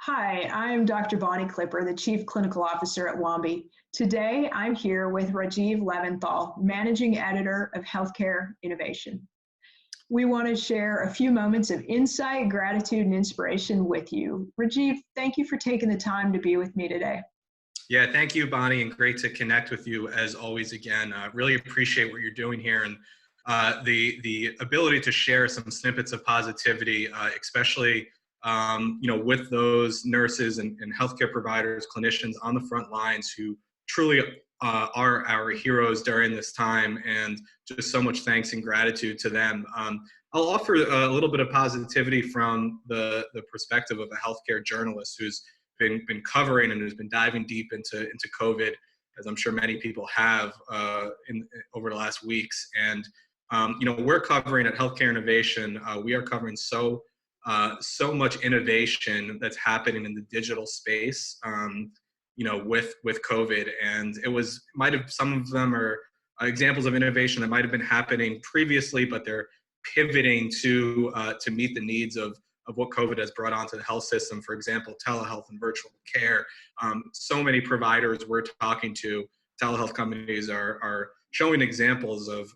Hi, I'm Dr. Bonnie Clipper, the Chief Clinical Officer at Wambi. Today, I'm here with Rajiv Leventhal, Managing Editor of Healthcare Innovation. We want to share a few moments of insight, gratitude, and inspiration with you. Rajiv, thank you for taking the time to be with me today. Yeah, thank you, Bonnie, and great to connect with you as always again. Really appreciate what you're doing here and the ability to share some snippets of positivity, especially with those nurses and healthcare providers, clinicians on the front lines who truly are our heroes during this time, and just so much thanks and gratitude to them. I'll offer a little bit of positivity from the perspective of a healthcare journalist who's been covering and has been diving deep into COVID, as I'm sure many people have over the last weeks. And we're covering at Healthcare Innovation. We are covering so much innovation that's happening in the digital space. With COVID, and some of them are examples of innovation that might have been happening previously, but they're pivoting to meet the needs of what COVID has brought onto the health system. For example, telehealth and virtual care. So many providers we're talking to, telehealth companies are showing examples of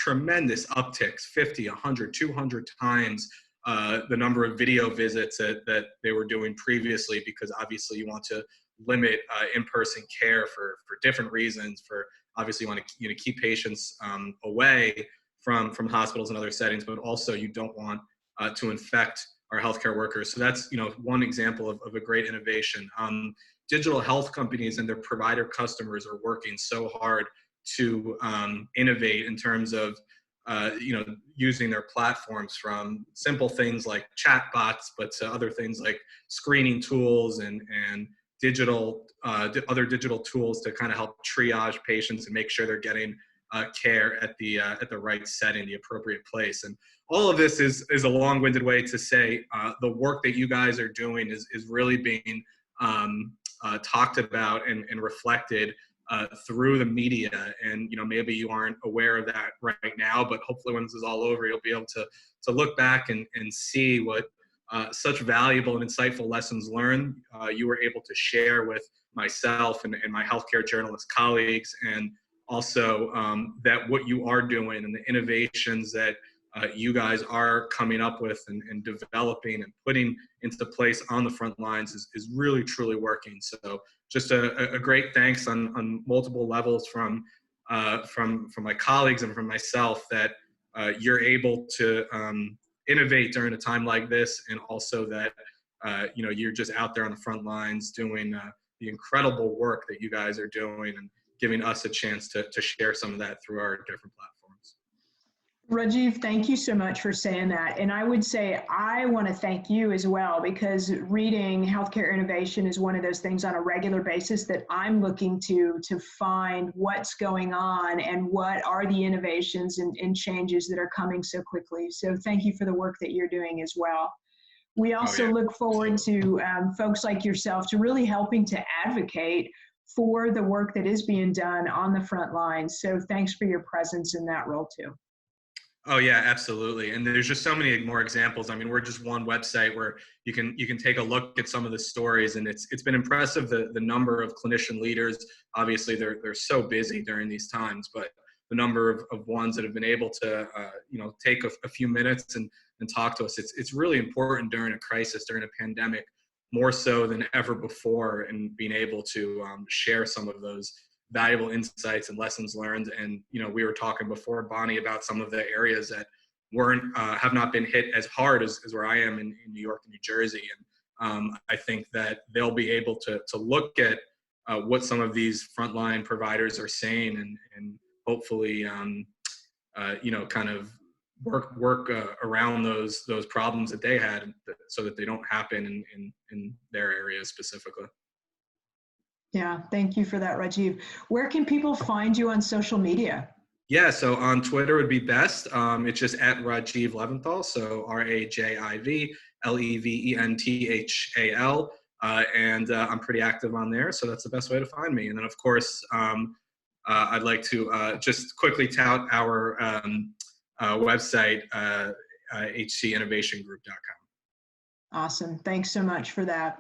tremendous upticks, 50, 100, 200 times the number of video visits that they were doing previously, because obviously you want to limit in-person care for different reasons. For obviously you want to keep patients away from hospitals and other settings, but also you don't want to infect our healthcare workers. So that's one example of a great innovation. Digital health companies and their provider customers are working so hard to innovate in terms of using their platforms, from simple things like chat bots, but to other things like screening tools and other digital tools to kind of help triage patients and make sure they're getting care at the right setting, the appropriate place. And all of this is a long-winded way to say the work that you guys are doing is really being talked about and reflected through the media. And maybe you aren't aware of that right now, but hopefully when this is all over, you'll be able to look back and see what such valuable and insightful lessons learned you were able to share with myself and my healthcare journalist colleagues, and also that what you are doing and the innovations that you guys are coming up with and developing and putting into place on the front lines is really truly working. So just a great thanks on multiple levels from my colleagues and from myself, that you're able to innovate during a time like this, and also that you're just out there on the front lines doing the incredible work that you guys are doing, and giving us a chance to share some of that through our different platforms. Rajiv, thank you so much for saying that. And I would say I want to thank you as well, because reading healthcare innovation is one of those things on a regular basis that I'm looking to find what's going on and what are the innovations and changes that are coming so quickly. So thank you for the work that you're doing as well. We also look forward to folks like yourself to really helping to advocate for the work that is being done on the front lines. So thanks for your presence in that role too. Oh yeah, absolutely. And there's just so many more examples. I mean, we're just one website where you can take a look at some of the stories, and it's been impressive, the number of clinician leaders. Obviously they're so busy during these times, but the number of ones that have been able to take a few minutes and talk to us. It's really important during a crisis, during a pandemic, more so than ever before, and being able to share some of those valuable insights and lessons learned. And we were talking before, Bonnie, about some of the areas that have not been hit as hard as where I am in New York and New Jersey. And I think that they'll be able to look at what some of these frontline providers are saying, and hopefully kind of work around those problems that they had, so that they don't happen in their area specifically. Yeah, thank you for that, Rajiv. Where can people find you on social media? Yeah, so on Twitter would be best. It's just at Rajiv Leventhal, so RAJIV LEVENTHAL, and I'm pretty active on there, so that's the best way to find me. And then, of course, I'd like to just quickly tout our website, hcinnovationgroup.com. Awesome. Thanks so much for that.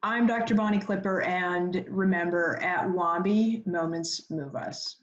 I'm Dr. Bonnie Clipper, and remember, at Wambi, moments move us.